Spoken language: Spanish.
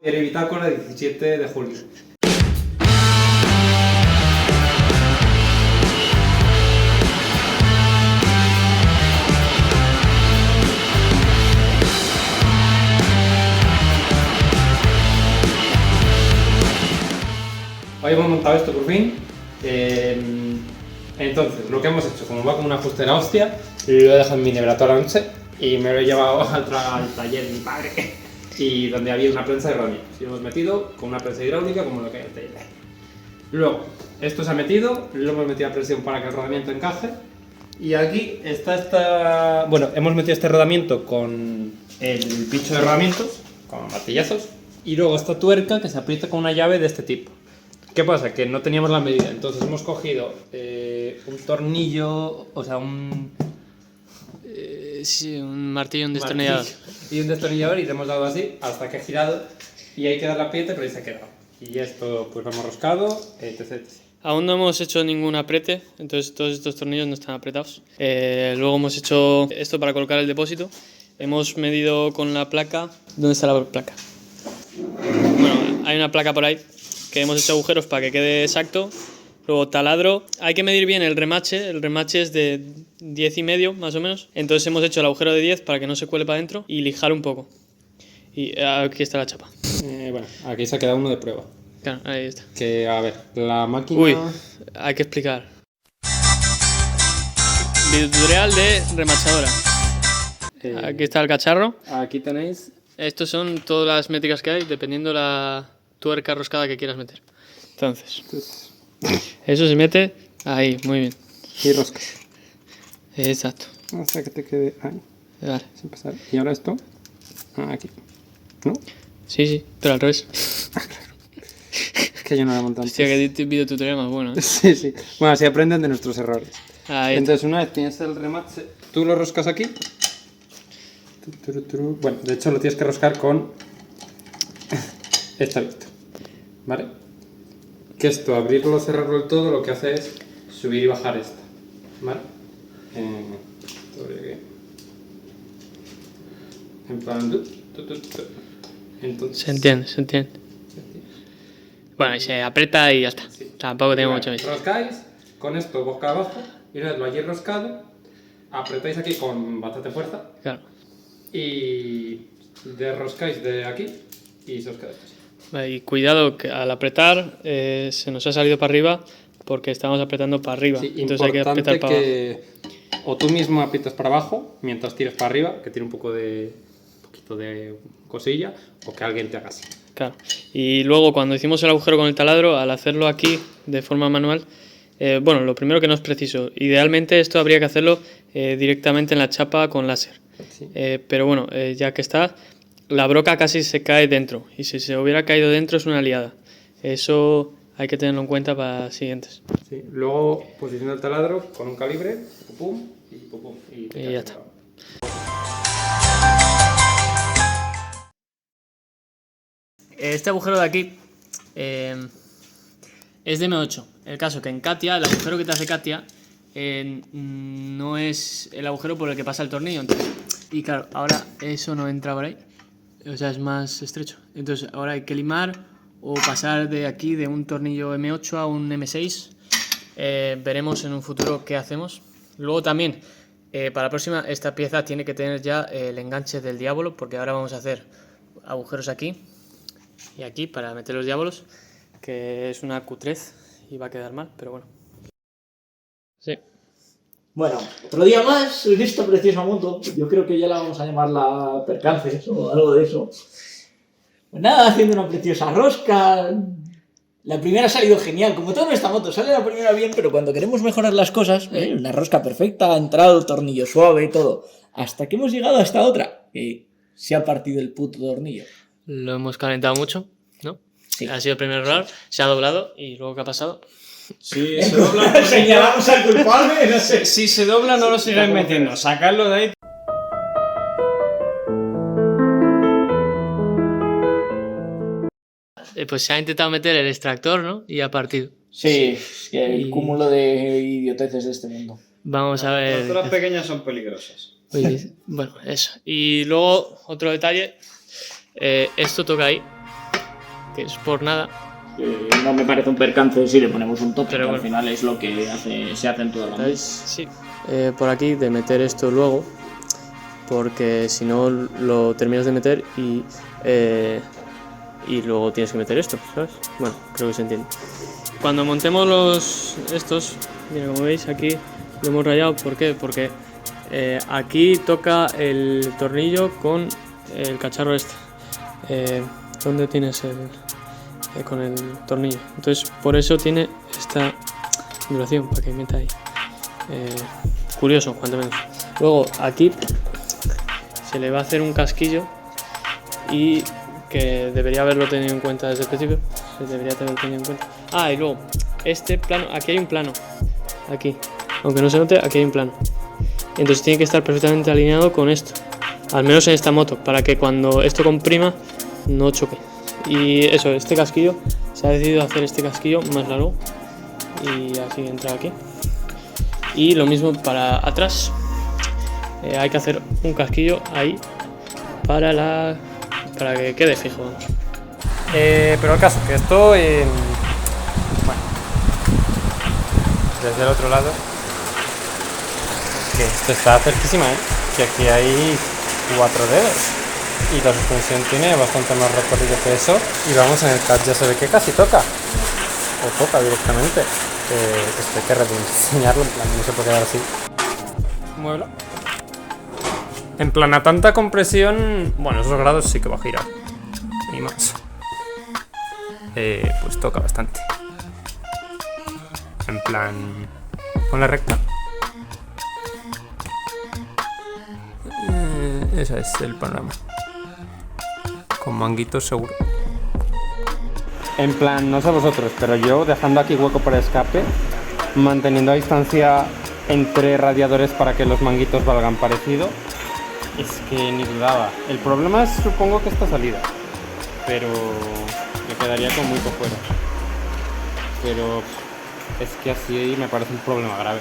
Diario Bitácora, 17 de julio. Hoy hemos montado esto por fin. Entonces, lo que hemos hecho, como va con una fustera hostia, lo he dejado en mi nevera toda la noche y me lo he llevado al taller de mi padre, y donde había una prensa de rodamientos. Y lo hemos metido con una prensa hidráulica como lo que hay en el taller. Luego, esto se ha metido, lo hemos metido a presión para que el rodamiento encaje. Y aquí está Bueno, hemos metido este rodamiento con el bicho de rodamientos, con martillazos, y luego esta tuerca que se aprieta con una llave de este tipo. ¿Qué pasa? Que no teníamos la medida, entonces hemos cogido un tornillo, o sea, sí, un martillo, un destornillador. Y un destornillador, y le hemos dado así hasta que ha girado, y hay que dar la apriete, pero ahí se ha quedado. Y esto pues lo hemos roscado, etc. Aún no hemos hecho ningún aprete, entonces todos estos tornillos no están apretados. Luego hemos hecho esto para colocar el depósito. Hemos medido con la placa. ¿Dónde está la placa? Bueno, hay una placa por ahí que hemos hecho agujeros para que quede exacto. Luego taladro, hay que medir bien el remache es de 10,5 más o menos. Entonces hemos hecho el agujero de 10 para que no se cuele para adentro y lijar un poco. Y aquí está la chapa. Bueno, aquí se ha quedado uno de prueba. Claro, ahí está. Que, a ver, la máquina... Uy, hay que explicar. Videotutorial de remachadora. Aquí está el cacharro. Aquí tenéis... Estos son todas las métricas que hay, dependiendo la tuerca roscada que quieras meter. Entonces, eso se mete ahí, muy bien. Y rosca. Exacto. Hasta que te quede ahí. Vale. Sin pasar. Y ahora esto... aquí. ¿No? Sí, pero al revés. Es que yo no lo he montado antes. Hostia, que videotutorial más bueno, ¿eh? Sí. Bueno, así aprenden de nuestros errores. Ahí. Entonces, una vez tienes el remache, tú lo roscas aquí. Bueno, de hecho lo tienes que roscar con esta vista, ¿vale? Que esto, abrirlo o cerrarlo del todo, lo que hace es subir y bajar esta, ¿vale? En plan... Entonces, Se entiende. Bueno, y se aprieta y ya está. Sí. Tampoco tengo mucho más. Roscáis con esto boca abajo, y una vez lo hayáis roscado, apretáis aquí con bastante fuerza. Claro. Y derroscáis de aquí y se os queda así. Vale, y cuidado que al apretar se nos ha salido para arriba porque estamos apretando para arriba. Sí, entonces hay que apretar para abajo. O tú mismo aprietas para abajo mientras tires para arriba, que tiene un poquito de cosilla, o que alguien te haga así. Claro. Y luego cuando hicimos el agujero con el taladro, al hacerlo aquí de forma manual, bueno, lo primero que no es preciso. Idealmente esto habría que hacerlo directamente en la chapa con láser. Sí. Pero bueno, ya que está, la broca casi se cae dentro. Y si se hubiera caído dentro es una liada. Eso hay que tenerlo en cuenta para siguientes. Sí. Luego posiciona el taladro con un calibre, pum, y ya está. Este agujero de aquí es de M8. El caso que en Katia, el agujero que te hace Katia no es el agujero por el que pasa el tornillo. Entonces, y claro, ahora eso no entra por ahí. O sea, es más estrecho. Entonces ahora hay que limar o pasar de aquí de un tornillo M8 a un M6. Veremos en un futuro qué hacemos. Luego también, para la próxima, esta pieza tiene que tener ya el enganche del diablo, porque ahora vamos a hacer agujeros aquí y aquí para meter los diablos, que es una cutrez y va a quedar mal, pero bueno. Sí. Bueno, otro día más en esta preciosa moto. Yo creo que ya la vamos a llamar la Percances o algo de eso. Pues nada, haciendo una preciosa rosca. La primera ha salido genial, como todo en esta moto, sale la primera bien, pero cuando queremos mejorar las cosas, una rosca perfecta, ha entrado, tornillo suave, todo. Hasta que hemos llegado a esta otra, que se ha partido el puto tornillo. Lo hemos calentado mucho, ¿no? Sí. Ha sido el primer error, se ha doblado y luego ¿qué ha pasado? Si se dobla, Señalamos al culpable, no sé. si se dobla no lo sigáis metiendo, sacadlo de ahí. Pues se ha intentado meter el extractor, ¿no? Y ha partido. Sí, el cúmulo de idioteces de este mundo. Vamos a ver. Las zonas pequeñas son peligrosas. Bueno, eso. Y luego, otro detalle. Esto toca ahí. que es por nada. No me parece un percance si le ponemos un tope, Pero que bueno. al final es lo que se hace en toda la Entonces, sí, por aquí de meter esto luego, porque si no lo terminas de meter y luego tienes que meter esto, ¿sabes? Bueno, creo que se entiende. Cuando montemos estos, mira, como veis aquí lo hemos rayado. ¿Por qué? Porque aquí toca el tornillo con el cacharro este. ¿Dónde tienes con el tornillo? Entonces por eso tiene esta duración, para que meta ahí. Curioso, cuanto menos. Luego aquí se le va a hacer un casquillo y que debería haberlo tenido en cuenta desde el principio. Se debería tener tenido en cuenta. Y luego este plano, aquí hay un plano. Aquí, aunque no se note, aquí hay un plano. Entonces tiene que estar perfectamente alineado con esto. Al menos en esta moto, para que cuando esto comprima no choque. Y eso, este casquillo, se ha decidido hacer este casquillo más largo. Y así entra aquí. Y lo mismo para atrás. Hay que hacer un casquillo ahí para que quede fijo, vamos. Pero el caso, que estoy bueno, desde el otro lado, que esto está cerquísima, que aquí hay 4 dedos y la suspensión tiene bastante más recorrido que eso, y vamos, en el CAT ya se ve que casi toca, o toca directamente. Esto hay que rediseñarlo, en plan, no se puede quedar así. Muévelo. En plan, a tanta compresión, bueno, esos grados sí que va a girar, y más. Pues toca bastante. En plan, ponla recta. Ese es el panorama. Con manguitos seguro. En plan, no sé vosotros, pero yo dejando aquí hueco para escape, manteniendo a distancia entre radiadores para que los manguitos valgan parecido. Es que ni dudaba. El problema es, supongo, que esta salida, pero me quedaría con muy poco fuera. Pero es que así me parece un problema grave.